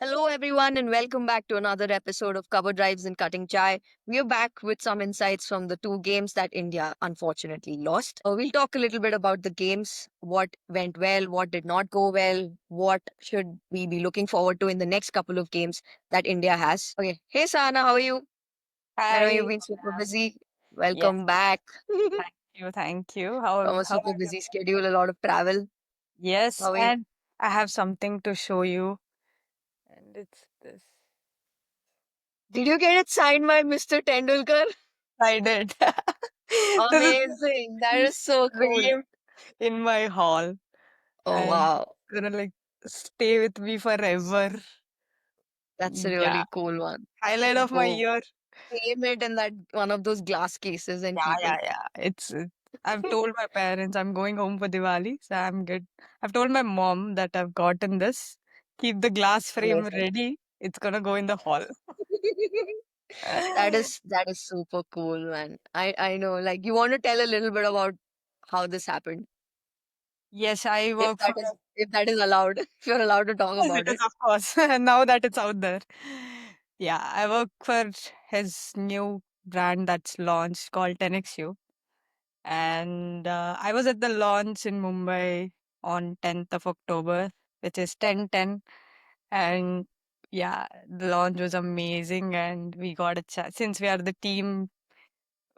Hello, everyone, and welcome back to another episode of Cover Drives and Cutting Chai. We are back with some insights from the two games that India unfortunately lost. We'll talk a little bit about the games, what went well, what did not go well, what should we be looking forward to in the next couple of games that India has. Okay, hey Sana, how are you? I know you've Hi. been super busy. Yes, Welcome back thank you, thank you. How from a how super are you? busy schedule, a lot of travel. Yes, How are you? and I have something to show you, and it's this. Did you get it signed by Mr. Tendulkar? I did. This is Amazing. That is so cool. framed in my hall, Oh, and wow. it's gonna like stay with me forever. That's a Yeah, really cool one. highlight of my Go year. frame it in that one of those glass cases and Yeah, keep yeah, it. yeah. I've told my parents I'm going home for Diwali, so I'm good. I've told my mom that I've gotten this. Keep the glass frame Amazing. ready. It's gonna go in the hall. That is super cool, man. I know. Like, you want to tell a little bit about how this happened, Yes, I if work for that is if that is allowed, if you're allowed to talk yes, it about is, it. of course. Now that it's out there. Yeah, I work for his new brand that's launched called 10XU. And I was at the launch in Mumbai on 10th of October, which is 10/10. And yeah, the launch was amazing. And we got a chance, since we are the team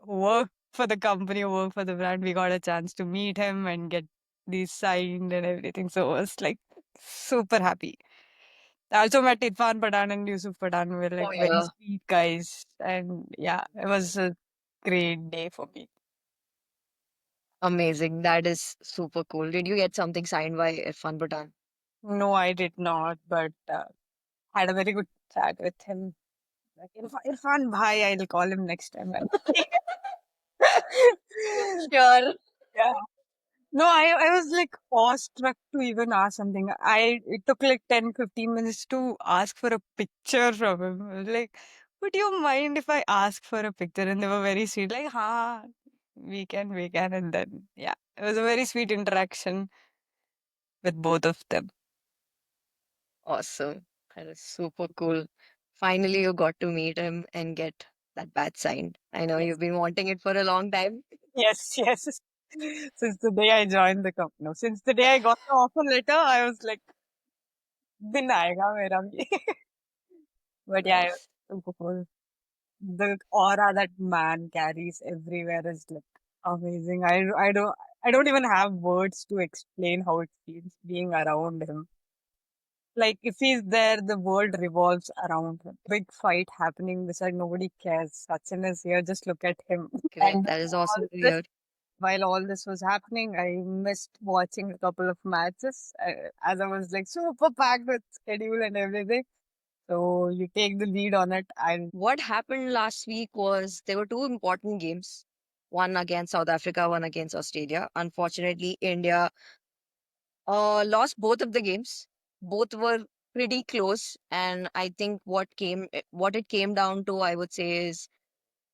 who work for the company, who work for the brand, we got a chance to meet him and get these signed and everything. So it was like super happy. I also met Irfan Pathan and Yusuf Pathan. We were Oh like very yeah, sweet guys. And yeah, it was a great day for me. amazing. That is super cool. Did you get something signed by Irfan Pathan? No, I did not, but had a very good chat with him. Like Irfan Bhai, I'll call him next time. Sure. Yeah. No, I was like awestruck to even ask something. It took like 10-15 minutes to ask for a picture from him. I was like, would you mind if I ask for a picture? And they were very sweet, like, ha, we can. And then, yeah, it was a very sweet interaction with both of them. Awesome. That is super cool. Finally, you got to meet him and get that badge signed. I know Yes. you've been wanting it for a long time. Yes, yes. Since the day I joined the company, no, since the day I got the offer letter, I was like, दिन आएगा मेरा भी. But yeah, it was Nice. super cool. The aura that man carries everywhere is like amazing. I don't even have words to explain how it feels being around him. Like if he's there, the world revolves around him. Big fight happening beside nobody cares. Sachin is here. Just look at him. Great. And That is all awesome to this, hear. while all this was happening, I missed watching a couple of matches as I was like super packed with schedule and everything. So you take the lead on it. I What happened last week was there were two important games, one against South Africa, one against Australia. Unfortunately, India lost both of the games. Both were pretty close, and I think what it came down to, I would say, is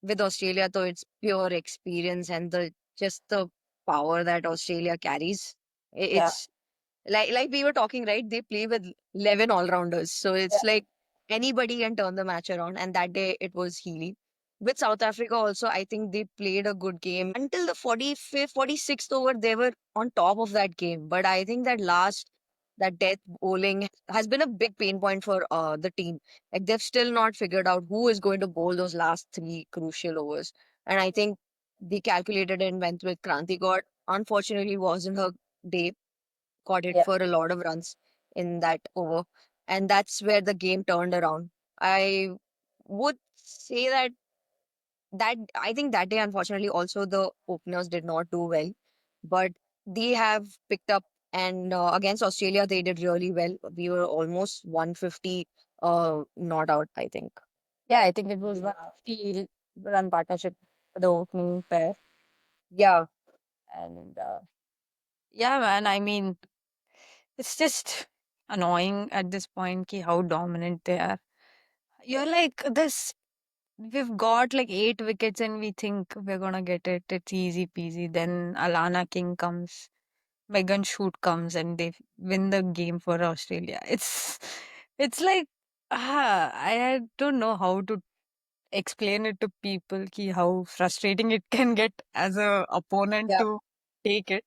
with Australia, though it's pure experience and the just the power that Australia carries. yeah. It's like we were talking, right? They play with 11 all rounders, so it's like anybody can turn the match around. And that day it was Healy. With South Africa also, I think they played a good game until the 45th, 46th over. They were on top of that game, but I think that death bowling has been a big pain point for the team. Like they've still not figured out who is going to bowl those last three crucial overs. And I think they calculated and went with Kranti God. Unfortunately, wasn't her day, caught it Yeah. for a lot of runs in that over. And that's where the game turned around. I would say that I think that day, unfortunately, also the openers did not do well, but they have picked up. And against Australia, they did really well. We were almost 150 not out, I think. Yeah, I think it was 150 run partnership for the opening pair. Yeah, And yeah, man, I mean, it's just annoying at this point ki how dominant they are. You're like this. We've got like 8 wickets and we think we're gonna get it. It's easy peasy. Then Alana King comes, Megan Shoot comes, and they win the game for Australia. It's like I don't know how to explain it to people ki how frustrating it can get as a opponent Yeah. to take it.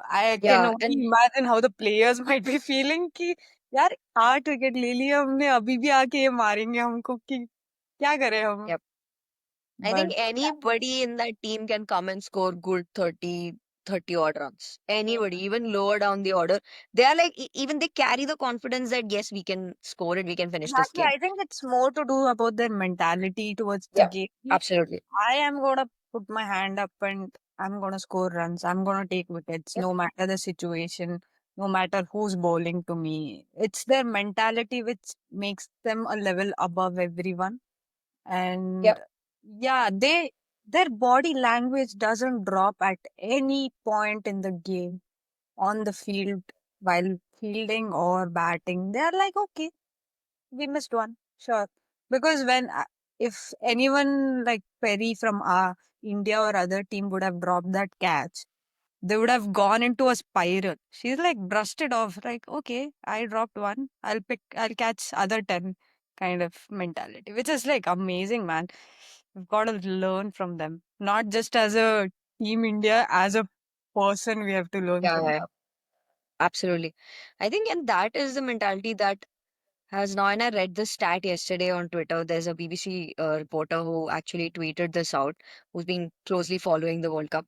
I can Yeah, only and imagine how the players might be feeling कि यार 8 wicket ले लिया हमने अभी भी आके ये मारेंगे हमको कि क्या करें हम. yeah, I But think anybody in that team can come and score good 30 odd runs. Anybody, even lower down the order. They are like, even they carry the confidence that, yes, we can score it, we can finish this exactly, game. I think it's more to do about their mentality towards the Yeah, game. absolutely. I am gonna put my hand up and I'm gonna score runs. I'm gonna take wickets, Yep, no matter the situation, no matter who's bowling to me. It's their mentality which makes them a level above everyone. And yep, yeah, their body language doesn't drop at any point in the game on the field while fielding or batting. They're like, okay, we missed one, sure. Because if anyone like Perry from India or other team would have dropped that catch, they would have gone into a spiral. She's like brushed it off, like, okay, I dropped one, I'll catch other 10 kind of mentality, which is like amazing, man. We've got to learn from them, not just as a team India, as a person, we have to learn yeah, from yeah, them. yeah, absolutely. I think, and that is the mentality that has now, and I read the stat yesterday on Twitter. There's a BBC reporter who actually tweeted this out, who's been closely following the World Cup,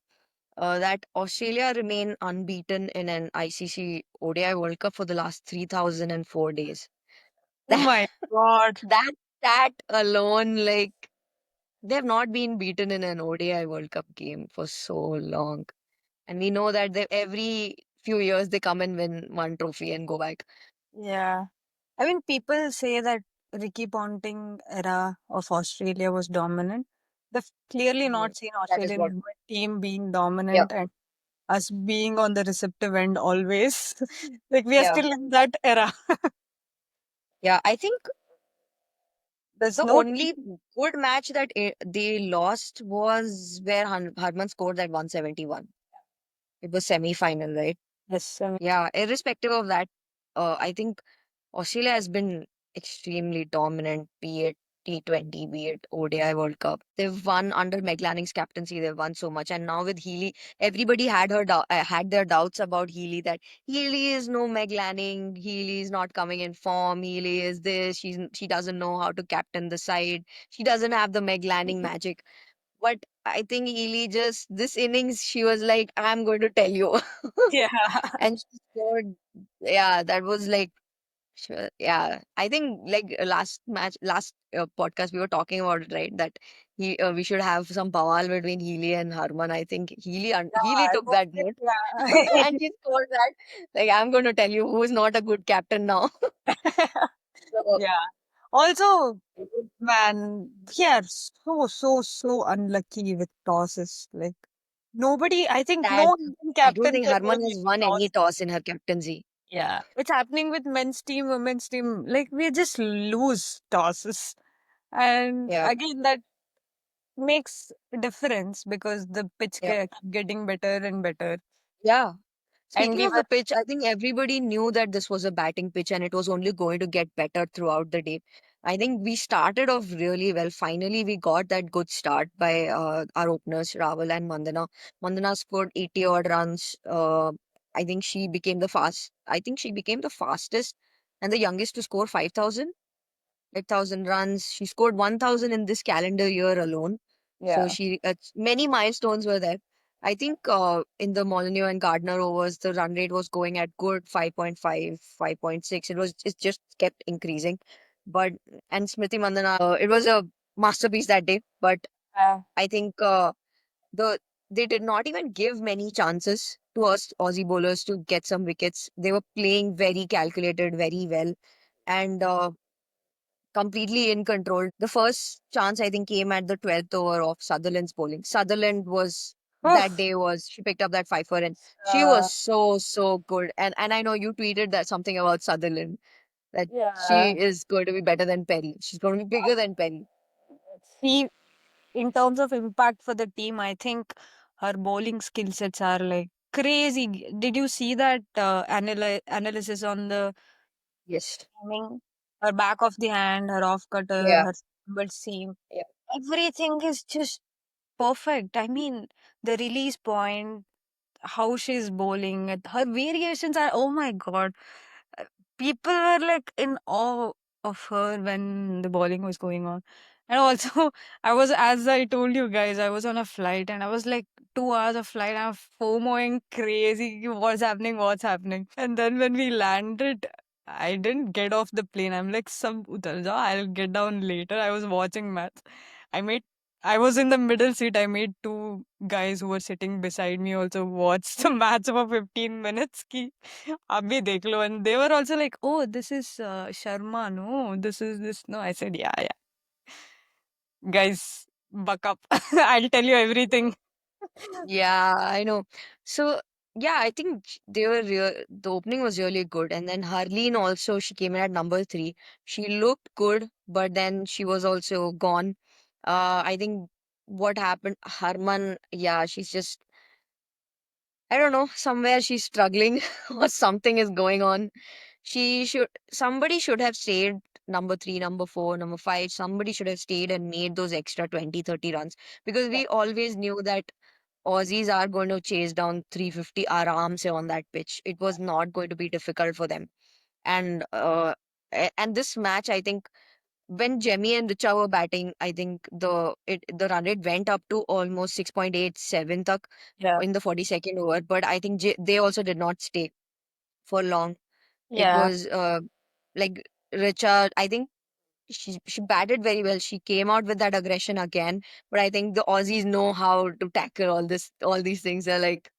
that Australia remain unbeaten in an ICC ODI World Cup for the last 3,004 days. Oh my God. That stat alone, like, they have not been beaten in an ODI World Cup game for so long. And we know that every few years they come and win one trophy and go back. Yeah. I mean, people say that Ricky Ponting era of Australia was dominant. They've clearly Mhm. not seen That is what. Australian team being Yeah. dominant and us being on the receptive end always. Like we are Yeah. still in that era. Yeah. I think There's the no only team. good match that they lost was where Harman scored that 171. It was semi-final, right? Yes, I mean, Yeah. Irrespective of that, I think Australia has been extremely dominant, be it T20, be it ODI World Cup. They've won under Meg Lanning's captaincy. They've won so much, and now with Healy, everybody had their doubts about Healy. That Healy is no Meg Lanning. Healy is not coming in form. Healy is this. She doesn't know how to captain the side. She doesn't have the Meg Lanning magic. But I think Healy just this innings, she was like, "I'm going to tell you," yeah. and she scored. Yeah, that was like. Sure. Yeah. I think like last match, last podcast, we were talking about it, right? That we should have some bawal between Healy and Harman. I think Healy Yeah, took that note yeah. and she scored that. Like, I'm going to tell you who is not a good captain now. So, Yeah. Also, man, we are so unlucky with tosses. Like nobody, I think that no Indian I don't captain think can Harman win has won any toss. toss in her captaincy. Yeah. It's happening with men's team, women's team. Like we just lose tosses. And Yeah. again, that makes a difference because the pitch Yeah. kept getting better and better. Yeah. And Speaking we of were, the pitch, I think everybody knew that this was a batting pitch and it was only going to get better throughout the day. I think we started off really well. Finally, we got that good start by our openers, Raval and Mandana. Mandana scored 80 odd runs. I think she became the fastest and the youngest to score 5,000 runs. She scored 1,000 in this calendar year alone. So yeah. many milestones were there. I think in the Molyneux and Gardner overs, the run rate was going at good 5.5, 5.6. It just kept increasing. But and Smriti Mandana, it was a masterpiece that day. But I think the they did not even give many chances to us Aussie bowlers to get some wickets. They were playing very calculated, very well, and completely in control. The first chance I think came at the 12th over of Sutherland's bowling. Sutherland was that Oof. day was she picked up that fifer and she Uh, was so good. And I know you tweeted that something about Sutherland that she yeah. is going to be better than Perry. She's going to be bigger than Perry. See, in terms of impact for the team, I think her bowling skill sets are like crazy. Did you see that analysis on the Yes. timing? Her back of the hand, her off cutter, Yeah, her but seam, yeah, everything is just perfect. I mean, the release point, how she's bowling, her variations are, oh my god. Uh, People were like in awe of her when the bowling was going on. And also, I was, as I told you guys, I was on a flight and I was like 2 hours of flight. I'm FOMOing crazy. What's happening? What's happening? And then when we landed, I didn't get off the plane. I'm like, some utar jao, I'll get down later. I was watching match. I made I was in the middle seat. I made two guys who were sitting beside me also watch the match for 15 minutes. Ki, abhi dekh lo. And they were also like, oh, this is Sharma. No, this is this. No, I said, yeah, yeah. Guys, buck up. I'll tell you everything. yeah. I know. So yeah, I think they were the opening was really good, and then Harleen also she came in at number three. She looked good, but then she was also gone. I think what happened, Harman, yeah, she's just I don't know, somewhere she's struggling or something is going on. Somebody should have stayed number three, number four, number five. Somebody should have stayed and made those extra 20, 30 runs because we always knew that Aussies are going to chase down 350 aram se on that pitch. It was not going to be difficult for them. And and this match, I think when Jemmy and Richa were batting, I think the run rate went up to almost 6.87 tak Yeah, in the 42nd over. But I think they also did not stay for long. It yeah, was like Richa, I think she batted very well. She came out with that aggression again. But I think the Aussies know how to tackle all these things. They're like,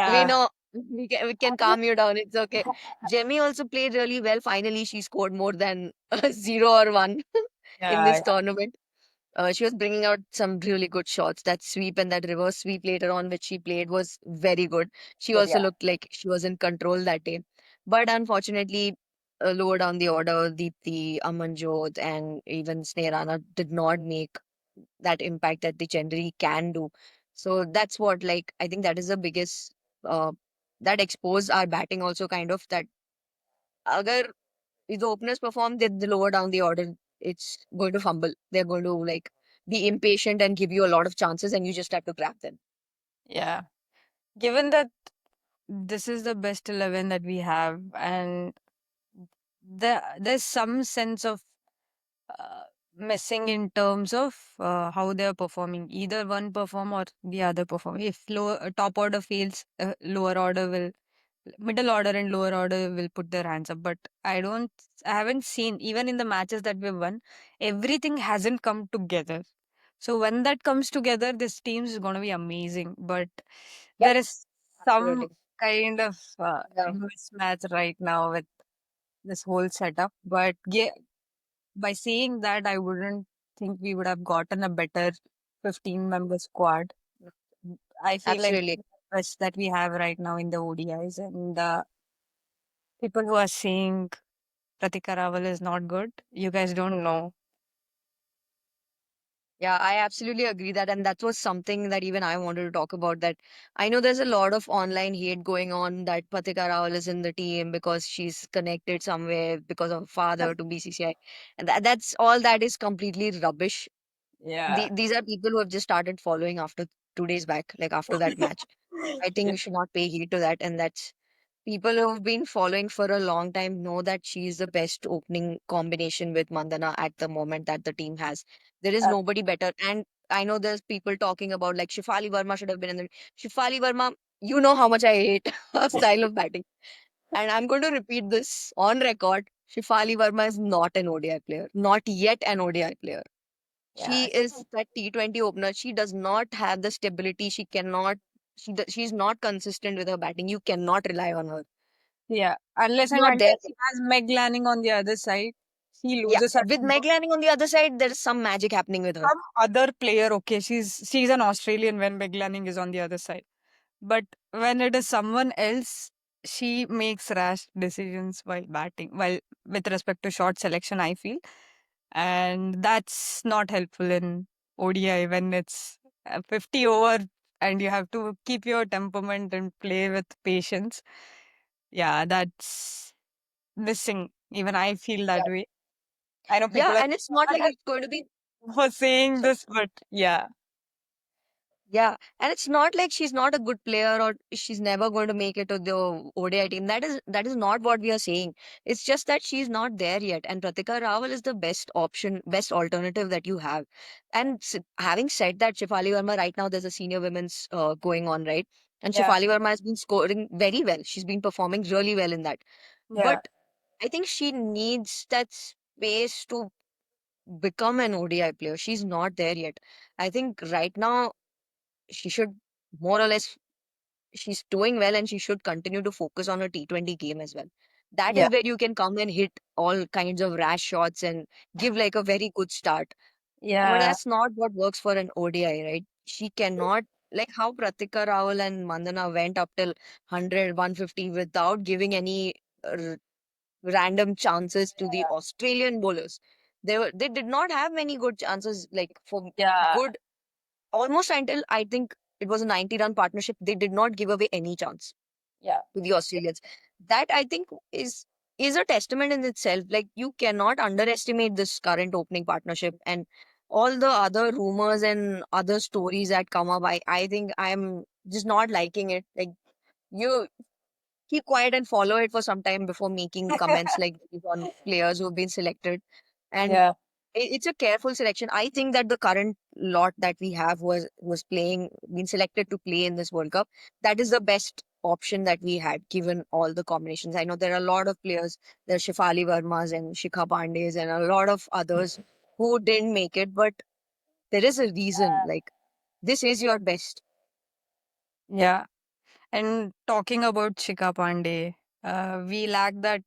we yeah, know we can calm you down. It's okay. Jemmy also played really well. Finally, she scored more than zero or one in yeah, this tournament. She was bringing out some really good shots. That sweep and that reverse sweep later on, which she played, was very good. She good, also yeah, looked like she was in control that day. But unfortunately, lower down the order, Deepthi, Amanjot, and even Snehrana did not make that impact that they generally can do. So that's what, like, I think that is the biggest, uh, that exposed our batting also kind of that. Agar if the openers perform, they lower down the order. It's going to fumble. They're going to like be impatient and give you a lot of chances, and you just have to grab them. yeah. Given that this is the best 11 that we have, and there's some sense of uh, missing in terms of how they're performing. Either one perform or the other perform. If top order fails, lower order will, middle order and lower order will put their hands up. But I haven't seen, even in the matches that we've won, everything hasn't come together. So when that comes together, this team is going to be amazing. But Yep, there is some absolutely. kind of Yeah, mismatch right now with this whole setup. But by saying that, I wouldn't think we would have gotten a better 15-member squad. I feel like absolutely. the best that we have right now in the ODIs, and people who are saying Pratika Rawal is not good, you guys don't know. Yeah, I absolutely agree that, and that was something that even I wanted to talk about. That I know there's a lot of online hate going on that Patika Rawal is in the team because she's connected somewhere because of her father to BCCI, and that's all that is completely rubbish. Yeah. These are people who have just started following after 2 days back, like after that match. I think Yeah. we should not pay heed to that, and that's people who have been following for a long time know that she is the best opening combination with Mandana at the moment that the team has. There is Uh, nobody better. And I know there's people talking about like Shifali Verma should have been in the Shifali Verma. You know how much I hate her style of batting. And I'm going to repeat this on record. Shifali Verma is not an ODI player, not yet an ODI player. She yeah. is that T20 opener. She does not have the stability. She cannot. She's not consistent with her batting. You cannot rely on her. Yeah. Unless She's and not until there. she has Meg Lanning on the other side, she Yeah, loses her with tempo. Meg Lanning on the other side, there is some magic happening with her. Some other player, okay, she's an Australian when Meg Lanning is on the other side. But when it is someone else, she makes rash decisions while batting, while with respect to shot selection, I feel. And that's not helpful in ODI when it's 50 over and you have to keep your temperament and play with patience. Yeah, that's. missing. Even I feel that way. I know Yeah, people are and it's not like it's going to be. for saying this, but yeah, Yeah, and it's not like she's not a good player or she's never going to make it to the ODI team. That is not what we are saying. It's just that she's not there yet, and Pratika Rawal is the best option, best alternative that you have. And having said that, Shefali Verma right now there's a senior women's going on, right? And yeah, Shefali Verma has been scoring very well. She's been performing really well in that. yeah, But I think she needs that space to become an ODI player. She's not there yet. I think right now she should more or less she's doing well and she should continue to focus on her T20 game as well. That yeah, is where you can come and hit all kinds of rash shots and give like a very good start. But yeah, that's not what works for an ODI, right? She cannot, like how Pratika Rawal and Mandana went up till 100, 150 without giving any r- random chances to the Australian bowlers. They did not have many good chances like for yeah, good almost until I think it was a 90-run partnership, they did not give away any chance yeah, to the Australians. That I think is a testament in itself. Like you cannot underestimate this current opening partnership and all the other rumors and other stories that come up. I think I'm just not liking it. Like you keep quiet and follow it for some time before making comments like these on players who have been selected. And yeah, it's a careful selection. I think that the current lot that we have was playing, been selected to play in this World Cup. That is the best option that we had, given all the combinations. I know there are a lot of players. There are Shifali Vermas and Shikha Pandey's and a lot of others who didn't make it, but there is a reason. Like this is your best. yeah. And talking about Shikha Pandey, we lack that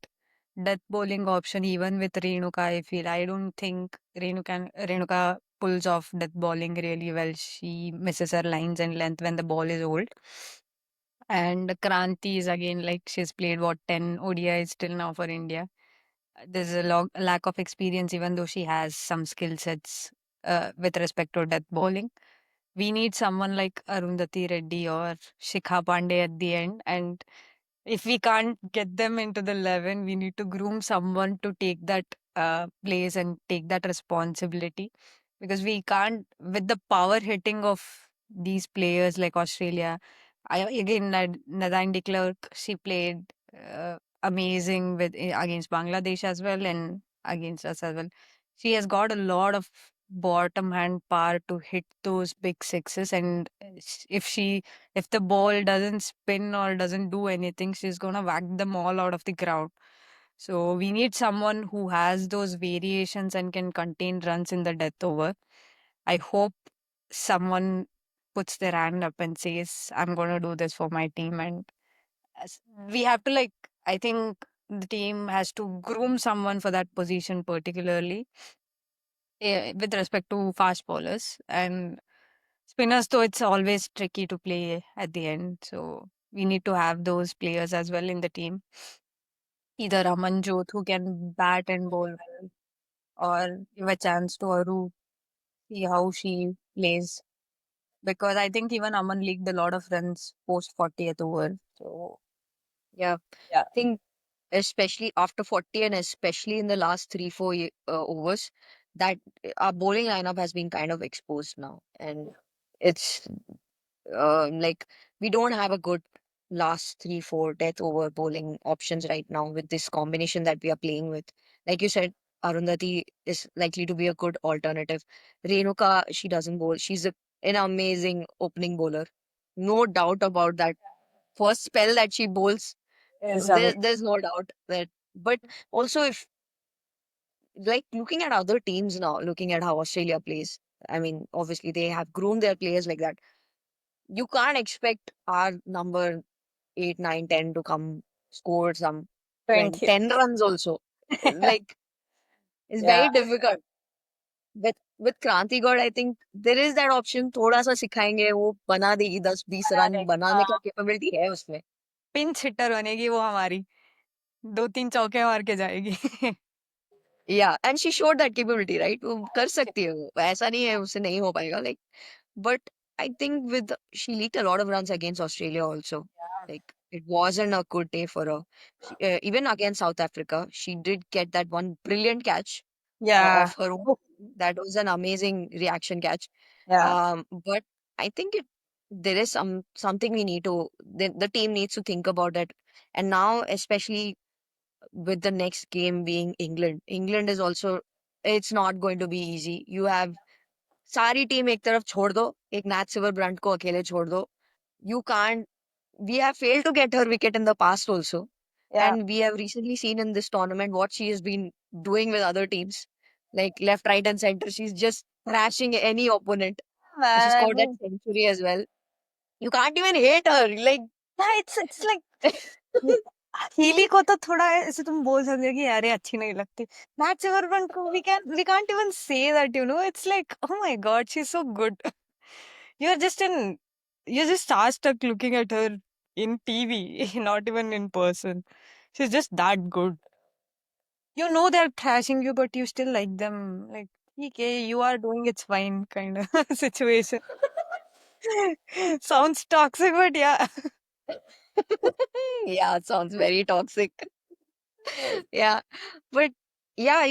death bowling option even with Renuka. I feel I don't think Renuka pulls off death bowling really well. She misses her lines and length when the ball is old. And Kranti is again like she's played what 10 ODIs till now for India. There's a lack of experience, even though she has some skill sets with respect to death bowling. We need someone like Arundhati Reddy or Shikha Pandey at the end. And if we can't get them into the 11, we need to groom someone to take that place and take that responsibility. Because we can't, with the power hitting of these players like Australia, again, Nadine de Klerk, she played amazing against Bangladesh as well and against us as well. She has got a lot of bottom hand power to hit those big sixes, and if the ball doesn't spin or doesn't do anything, she's gonna whack them all out of the ground. So we need someone who has those variations and can contain runs in the death over. I hope someone puts their hand up and says, I'm gonna do this for my team. And we have to like, I think the team has to groom someone for that position particularly, with respect to fast bowlers and spinners, though it's always tricky to play at the end. So we need to have those players as well in the team. Either Amanjot, who can bat and bowl well, or give a chance to Aru, see how she plays. Because I think even Aman leaked a lot of runs post 40th over. So Yeah. yeah, I think especially after 40 and especially in the last 3 4 overs that our bowling lineup has been kind of exposed now, and it's like we don't have a good last 3 4 death over bowling options right now with this combination that we are playing with. Like you said, Arundhati is likely to be a good alternative. Renuka, she doesn't bowl, she's an amazing opening bowler, no doubt about that. First spell that she bowls, is amazing. there's no doubt that. But also, if like looking at other teams now, looking at how Australia plays, I mean, obviously they have groomed their players like that. You can't expect our number 8, 9, 10 to come score some 20, 20th. 10 runs also. Like it's Yeah, very difficult. With Kranti God, I think there is that option. थोड़ा सा सिखाएंगे वो बना देगी 10 20 बना run देगी बनाने का हाँ। कैपेबिलिटी है उसमें. पिंच हिटर बनेगी वो हमारी, 2-3 चौके मार के जाएगी। Yeah, and she showed that capability, right? वो कर सकती है वो. ऐसा नहीं है उससे नहीं हो पाएगा. Like, but I think with she leaked a lot of runs against Australia also. Yeah. Like it wasn't a good day for her. Even against South Africa, she did get that one brilliant catch Yeah. of her own. Oh, That was an amazing reaction catch. yeah. But I think there is something we need to the team needs to think about it. And now, especially with the next game being England, England is also, it's not going to be easy. You have सारी team एक तरफ छोड़ दो, एक NAT सिवर Brunt को अकेले छोड़ दो. You can't. We have failed to get her wicket in the past also, Yeah. and we have recently seen in this tournament what she has been doing with other teams, like left, right, and center. She's just thrashing any opponent. She Man, I scored that mean, century as well. You can't even hate her. Like, yeah, it's like Healy को तो थोड़ा ऐसे तुम बोल सकते हो कि अरे अच्छी नहीं लगती. मैट सिमरन को we can't even say that, you know. It's like, oh my god, she's so good. You're just in you're just starstruck looking at her in TV, not even in person. She's just that good. You know they're crashing you, but you still like them. Like, okay, you are doing it's fine kind of situation. Sounds toxic, but yeah. yeah, it sounds very toxic. Yeah, but yeah,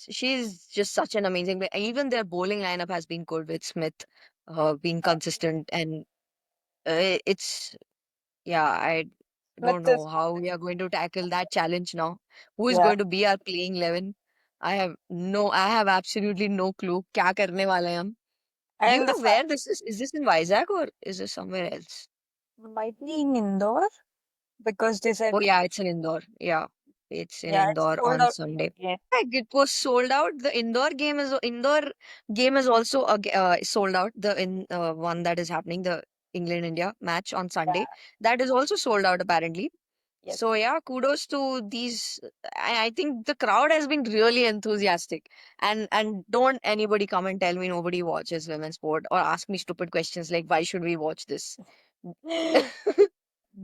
she's just such an amazing even their bowling lineup has been good with Smith being consistent, and it's yeah, I Smith don't know is how we are going to tackle that challenge now. Who is yeah. going to be our playing 11? I have absolutely no clue. क्या करने वाले हैं हम? Do you And the know where this is? Is this in Vizag or is this somewhere else? might be in Indore because they said Oh yeah, it's in Indore. Yeah, it's in yeah, it's Indore sold on out. Sunday. Yeah. It was sold out. The indoor game is also sold out. The in one that is happening, the England India match on Sunday, that is also sold out apparently. Yes. So yeah, kudos to these. I think the crowd has been really enthusiastic. And don't anybody come and tell me nobody watches women's sport or ask me stupid questions like why should we watch this?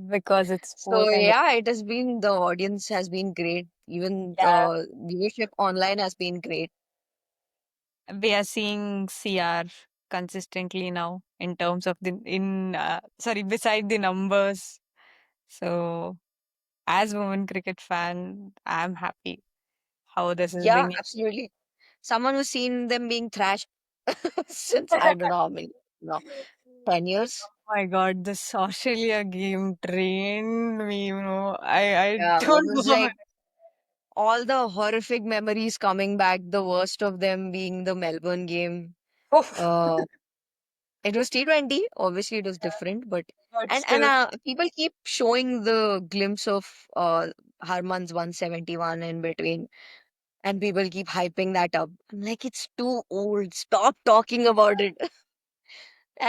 Because it's So sport and yeah, it has been the audience has been great. Even yeah, the viewership online has been great. we are seeing CR consistently now in terms of the in sorry beside the numbers. So as women cricket fan, I'm happy how this is Yeah, bringing. absolutely. Someone who's seen them being thrashed since I don't know how many, no, 10 years. My God, this Australia game trained me. You know, I Yeah, it don't was know. like all the horrific memories coming back, the worst of them being the Melbourne game. Oh, Uh, it was T20, obviously it was different, but but and still, people keep showing the glimpse of Harman's 171 in between, and people keep hyping that up. I'm like, it's too old. Stop talking about it.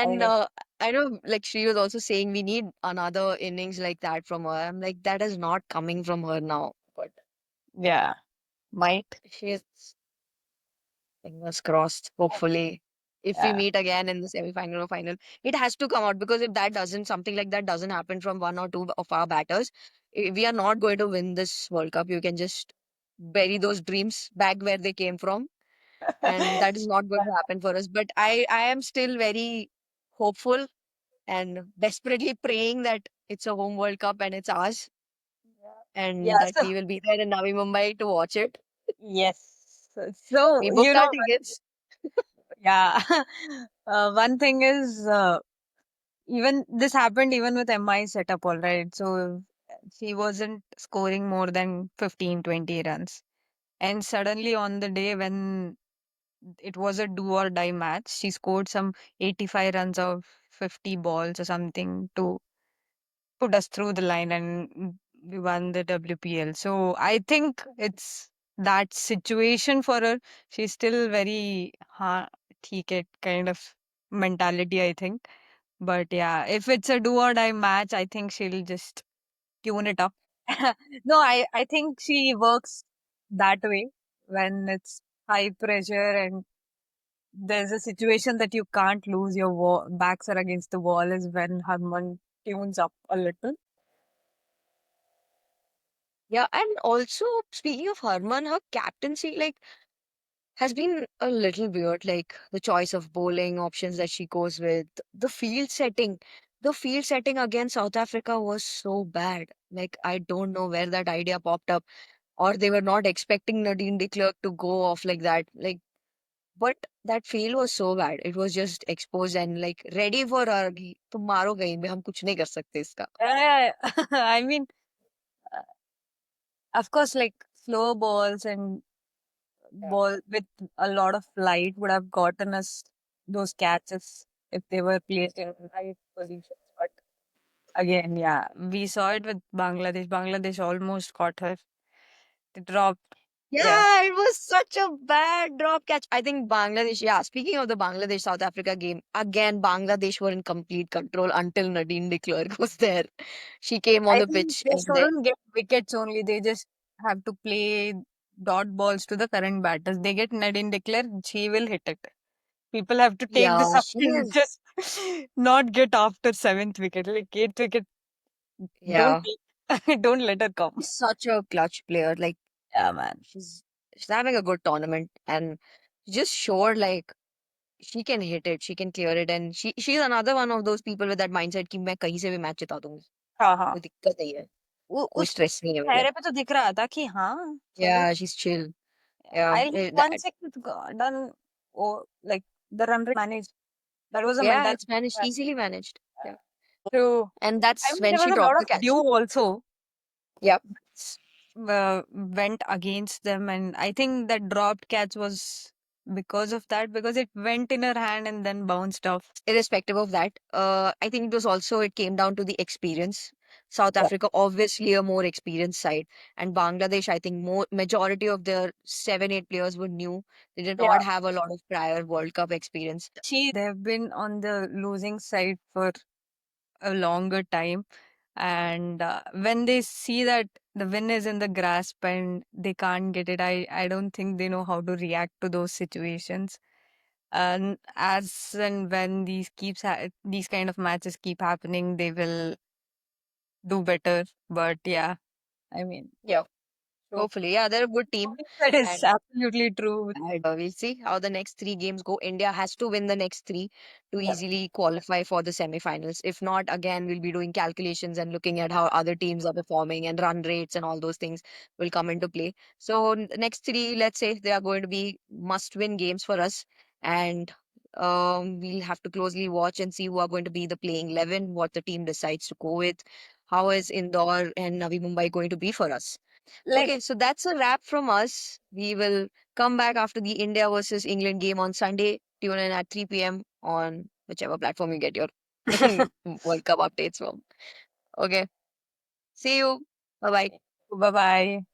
I And mean, I know, like she was also saying, we need another innings like that from her. I'm like, that is not coming from her now. But yeah, might. she's fingers crossed. Hopefully, if we Yeah. meet again in the semi-final or final, it has to come out because if something like that doesn't happen from one or two of our batters, we are not going to win this World Cup. You can just bury those dreams back where they came from, and that is not going to happen for us. But I am still very hopeful and desperately praying that it's a home World Cup and it's ours, Yeah. and that So we will be there in Navi Mumbai to watch it. yes. So We you booked our know, tickets. yeah. One thing is, even this happened even with MI setup, all right. So she wasn't scoring more than 15, 20 runs. And suddenly on the day when it was a do or die match, she scored some 85 runs of 50 balls or something to put us through the line and we won the WPL. So I think it's that situation for her. She's still very theek hai kind of mentality, I think. But yeah, if it's a do or die match, I think she'll just tune it up. No, I think she works that way when it's high pressure and there's a situation that you can't lose, your backs are against the wall is when Harman tunes up a little. Yeah, and also speaking of Harman, her captaincy has been a little weird. Like the choice of bowling options that she goes with, the field setting. the field setting against South Africa was so bad. Like, I don't know where that idea popped up, or they were not expecting Nadine de Klerk to go off like that. Like, but that fail was so bad. It was just exposed and like ready for our तुम मारो कहीं भी हम कुछ नहीं कर सकते इसका. I mean, uh, of course, like slow balls and Yeah. ball with a lot of light would have gotten us those catches if they were placed in right positions. But again, yeah, we saw it with Bangladesh. Bangladesh almost caught her. They dropped. Yeah. Yeah, it was such a bad drop catch. I think Bangladesh, yeah, speaking of the Bangladesh South Africa game, again, Bangladesh were in complete control until Nadine de Klerk was there. She came on I the think pitch they and then, shouldn't get wickets only. They just have to play dot balls to the current batters. They get Nadine declare, she will hit it. People have to take yeah, this up she and is, just not get after seventh wicket. Like eighth wicket, don't yeah, take, don't let her come. she's such a clutch player. Like, Yeah, man. she's, she's having a good tournament and she just showed like she can hit it, she can clear it. And she's another one of those people with that mindset कि मैं कहीं से भी match जिता दूंगी. हाँ हाँ कोई दिक्कत नहीं है, कोई उस स्ट्रेस नहीं है मुझे. चेहरे पे तो दिख रहा था कि हाँ चलो Yeah, she's chill. Yeah, I'll hit one six done oh like the run rate managed that was a yeah, mentality it's managed, easily managed. Yeah. true. And I that's mean when there she was a lot dropped the of dew catch. also Yep. went against them, and I think that dropped catch was because of that because it went in her hand and then bounced off. Irrespective of that, I think it was also, it came down to the experience. South Yeah. Africa, obviously a more experienced side, and Bangladesh, I think more majority of their 7, 8 players were new. They did Yeah. not have a lot of prior World Cup experience. They've been on the losing side for a longer time, and when they see that the win is in the grasp and they can't get it, I don't think they know how to react to those situations. And as and when these kind of matches keep happening, they will do better. But yeah, I mean, Yeah, so hopefully, yeah, they're a good team. what you said is And absolutely true. we'll see how the next 3 games go. India has to win the next three to Yeah. easily qualify for the semifinals. If not, again, we'll be doing calculations and looking at how other teams are performing and run rates and all those things will come into play. So, next three, let's say they are going to be must-win games for us, and we'll have to closely watch and see who are going to be the playing 11, what the team decides to go with. How is Indore and Navi Mumbai going to be for us? Like Okay, so that's a wrap from us. We will come back after the India versus England game on Sunday. Tune in at 3 p.m. on whichever platform you get your World Cup updates from. Okay, see you. Bye bye. bye bye.